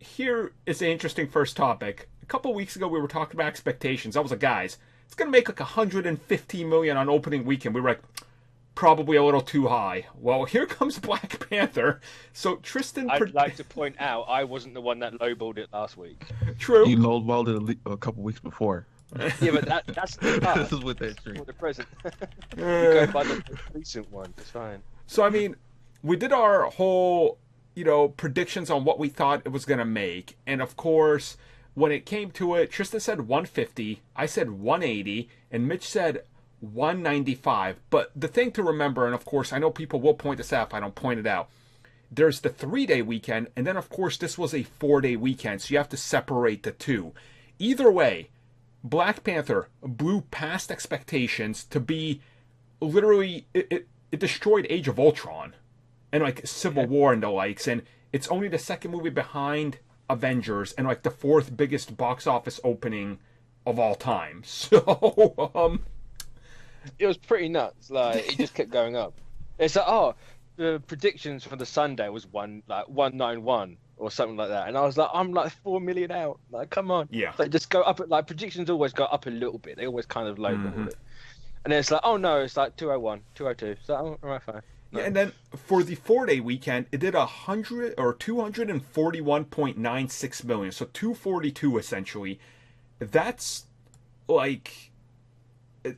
here is an interesting first topic. A couple weeks ago, we were talking about expectations. I was like, guys, it's going to make like 115 million on opening weekend. We were like, probably a little too high. Well, here comes Black Panther. So Tristan, I'd like to point out I wasn't the one that lowballed it last week. True. You lowballed it a couple weeks before. Yeah, but that's the past. This is with that For the present. You Uh, go by the most recent one. It's fine. So I mean, we did our whole, predictions on what we thought it was gonna make, and of course, when it came to it, Tristan said 150, I said 180, and Mitch said 195. But the thing to remember, and of course, I know people will point this out if I don't point it out. There's the 3-day weekend, and then of course this was a 4-day weekend, so you have to separate the two. Either way, Black Panther blew past expectations to be literally it destroyed Age of Ultron and like Civil War and the likes, and it's only the second movie behind Avengers and like the fourth biggest box office opening of all time. So It was pretty nuts. Like it just kept going up. It's like, the predictions for the Sunday was 191 or something like that, and I was like, I'm like 4 million out. Like, come on. Yeah. Like just go up. Like predictions always go up a little bit. They always kind of lowball it. And then it's like, oh no, it's like 201, 202. So all right, fine. No. yeah, and then for the 4-day weekend, it did 241.96 million, so 242 essentially. That's like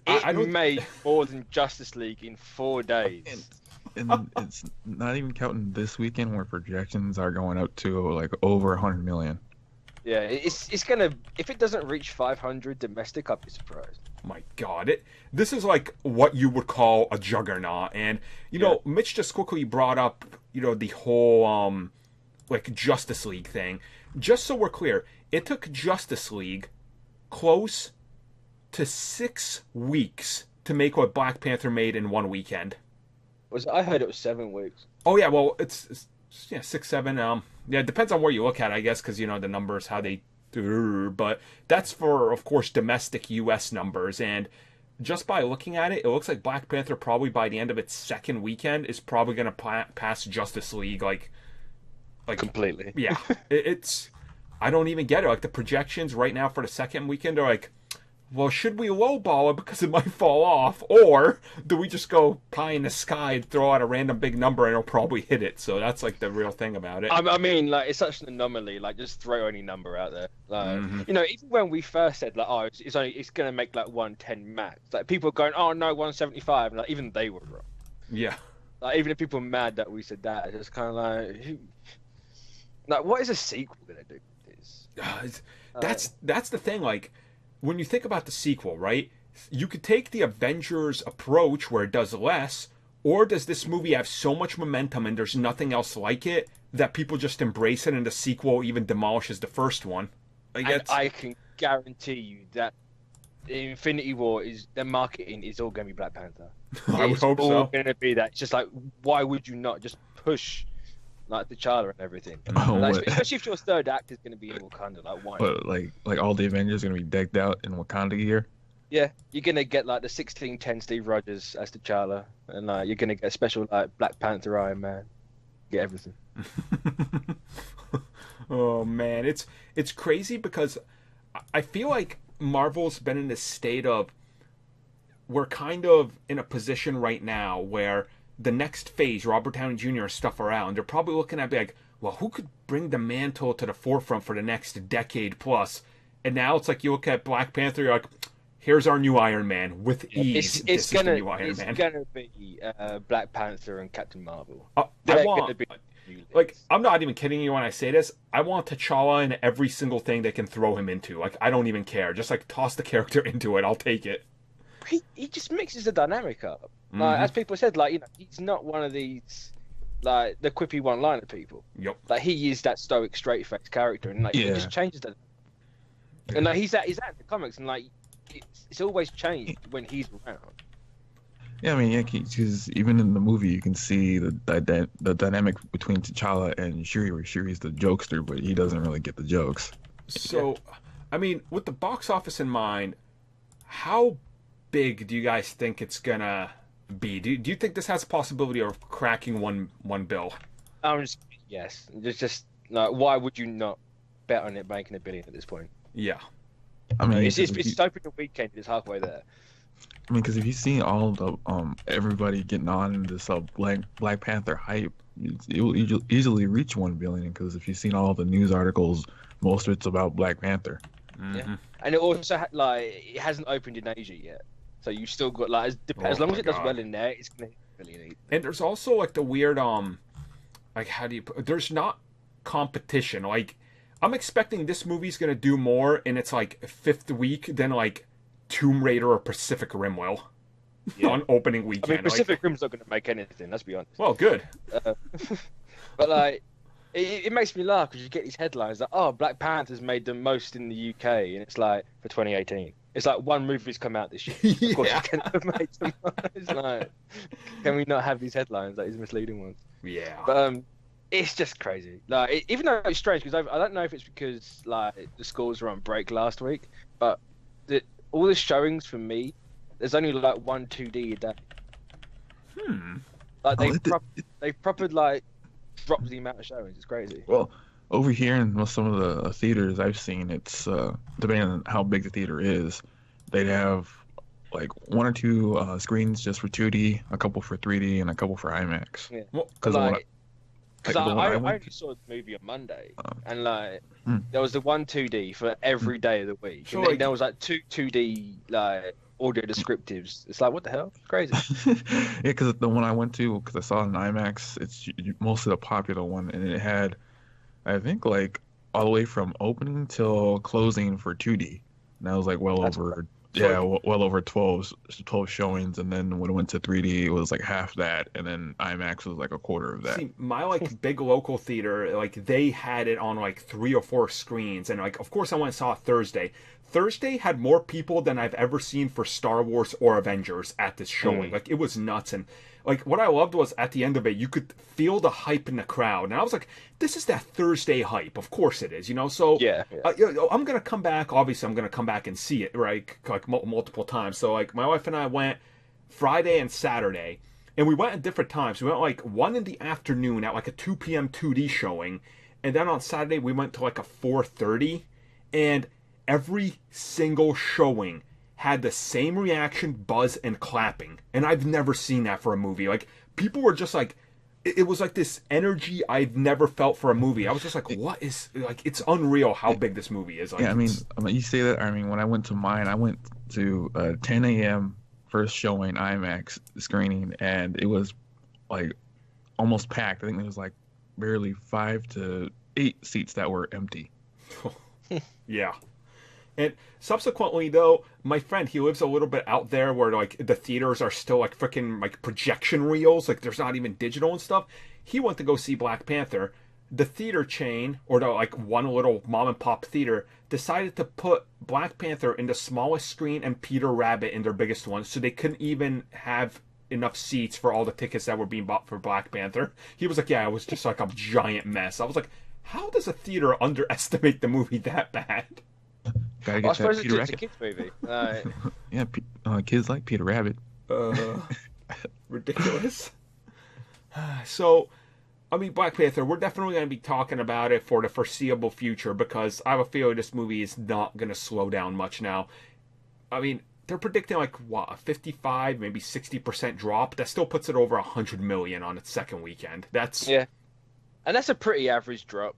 I don't made more than Justice League in 4 days. And it's not even counting this weekend where projections are going up to like over 100 million. Yeah, it's gonna, if it doesn't reach 500 domestic, I'll be surprised. My God, this is like what you would call a juggernaut, and Mitch just quickly brought up the whole like Justice League thing. Just so we're clear, it took Justice League close to 6 weeks to make what Black Panther made in one weekend. I heard it was 7 weeks. Oh yeah, well it's 6, 7. Yeah, it depends on where you look at, I guess, because the numbers how they do. But that's for, of course, domestic U.S. numbers, and just by looking at it, it looks like Black Panther probably by the end of its second weekend is probably going to pass Justice League like Completely. Yeah, it's I don't even get it. Like the projections right now for the second weekend are like, well, should we lowball it because it might fall off, or do we just go pie in the sky and throw out a random big number and it'll probably hit it? So that's like the real thing about it. I mean, like, it's such an anomaly. Like, just throw any number out there. Like, even when we first said, like, it's gonna make like 110 max. Like, people going, oh no, 175. And, like, even they were wrong. Yeah. Like, even if people are mad that we said that, it's kind of like, what is a sequel gonna do? That's the thing. Like, when you think about the sequel, right? You could take the Avengers approach where it does less, or does this movie have so much momentum and there's nothing else like it that people just embrace it and the sequel even demolishes the first one? I can guarantee you that Infinity War the marketing is all going to be Black Panther. I would hope all so. going to be that. It's just like, why would you not just push like T'Challa and everything? Especially if your third act is going to be in Wakanda, like why? But like all the Avengers are gonna be decked out in Wakanda gear. Yeah, you're gonna get like the 1610 Steve Rogers as T'Challa, and like you're gonna get a special like Black Panther Iron Man. Get everything. Oh man, it's crazy because I feel like Marvel's been in this state of, we're kind of in a position right now where the next phase, Robert Downey Jr. and stuff around, they're probably looking at like, well, who could bring the mantle to the forefront for the next decade plus? And now it's like you look at Black Panther, you're like, here's our new Iron Man with ease. It's gonna be Black Panther and Captain Marvel. I'm not even kidding you when I say this. I want T'Challa in every single thing they can throw him into. Like, I don't even care. Just like toss the character into it. I'll take it. He just mixes the dynamic up. Like, as people said, like, he's not one of these like the quippy one-liner people. Yep. Like, he is that stoic, straight-faced character, and like he just changes that. And like he's that in the comics, and like it's always changed when he's around. Yeah, I mean, because even in the movie, you can see the dynamic between T'Challa and Shuri, where Shuri's the jokester, but he doesn't really get the jokes. So, I mean, with the box office in mind, how big do you guys think it's gonna be? Do you think this has a possibility of cracking one bill? Yes. Just like, why would you not bet on it making $1 billion at this point. Yeah. I mean, It's open the weekend. It's halfway there. I mean, because if you see all the everybody getting on this Black Panther hype, it will easily reach 1 billion. Because if you've seen all the news articles, most of it's about Black Panther. Mm-hmm. Yeah. And it also it hasn't opened in Asia yet, so you've still got like as long as it does well in there, it's gonna hit $1 billion. And there's also like the weird like how do you put, there's not competition. Like I'm expecting this movie's gonna do more in its like 5th week than like Tomb Raider or Pacific Rim will on opening weekend. I mean, Pacific Rim's not gonna make anything. Let's be honest. Well, good. But like. It makes me laugh because you get these headlines like, "Oh, Black Panther's made the most in the UK," and it's like for 2018. It's like one movie's come out this year. Of course, it can have made the most. It's like, can we not have these headlines, like these misleading ones? Yeah. But it's just crazy. Like, even though it's strange because I don't know if it's because like the schools were on break last week, but all the showings for me, there's only like 1 2D a day. Like they proper like. Dropped the amount of showings. It's crazy. Well, over here in some of the theaters I've seen, it's depending on how big the theater is, they'd have like 1 or 2 screens just for 2D, a couple for 3D, and a couple for IMAX. Yeah. Because I only saw the movie on Monday, and like there was the 1 2D for every day of the week, and then there was like 2 2D like audio descriptives. It's like, what the hell? It's crazy. Yeah, because the one I went to, because I saw it in IMAX, it's mostly the popular one, and it had, I think, like all the way from opening till closing for 2D, and that was like well over 12 showings, and then when it went to 3D, it was like half that, and then IMAX was like a quarter of that. See, my like big local theater, like they had it on like 3 or 4 screens, and like of course I went and saw it Thursday. Thursday had more people than I've ever seen for Star Wars or Avengers at this showing. Like, it was nuts. And, like, what I loved was at the end of it, you could feel the hype in the crowd. And I was like, this is that Thursday hype. Of course it is, you know? So, I'm going to come back. Obviously, I'm going to come back and see it, right? Like, multiple times. So, like, my wife and I went Friday and Saturday. And we went at different times. We went, like, 1 in the afternoon at, like, a 2 p.m. 2D showing. And then on Saturday, we went to, like, a 4:30. And every single showing had the same reaction, buzz, and clapping. And I've never seen that for a movie. Like, people were just like, it was like this energy I've never felt for a movie. I was just like, what is, like, it's unreal how big this movie is. Like, yeah, I mean, you say that, I mean, when I went to mine, I went to 10 a.m. first showing IMAX screening, and it was, like, almost packed. I think there was, like, barely 5 to 8 seats that were empty. Yeah. And subsequently, though, my friend, he lives a little bit out there where, like, the theaters are still, like, freaking, like, projection reels. Like, there's not even digital and stuff. He went to go see Black Panther. The theater chain, or the, like, one little mom-and-pop theater, decided to put Black Panther in the smallest screen and Peter Rabbit in their biggest one, so they couldn't even have enough seats for all the tickets that were being bought for Black Panther. He was like, yeah, it was just, like, a giant mess. I was like, how does a theater underestimate the movie that bad? Gotta get that Peter Rabbit. It's a kids movie. Yeah, kids like Peter Rabbit. Ridiculous. So, I mean, Black Panther, we're definitely going to be talking about it for the foreseeable future because I have a feeling this movie is not going to slow down much now. I mean, they're predicting like, what, a 55, maybe 60% drop. That still puts it over 100 million on its second weekend. Yeah. And that's a pretty average drop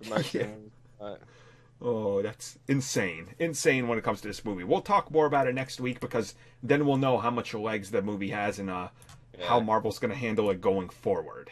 for most things. Oh, that's insane. Insane when it comes to this movie. We'll talk more about it next week because then we'll know how much legs the movie has and how Marvel's going to handle it going forward.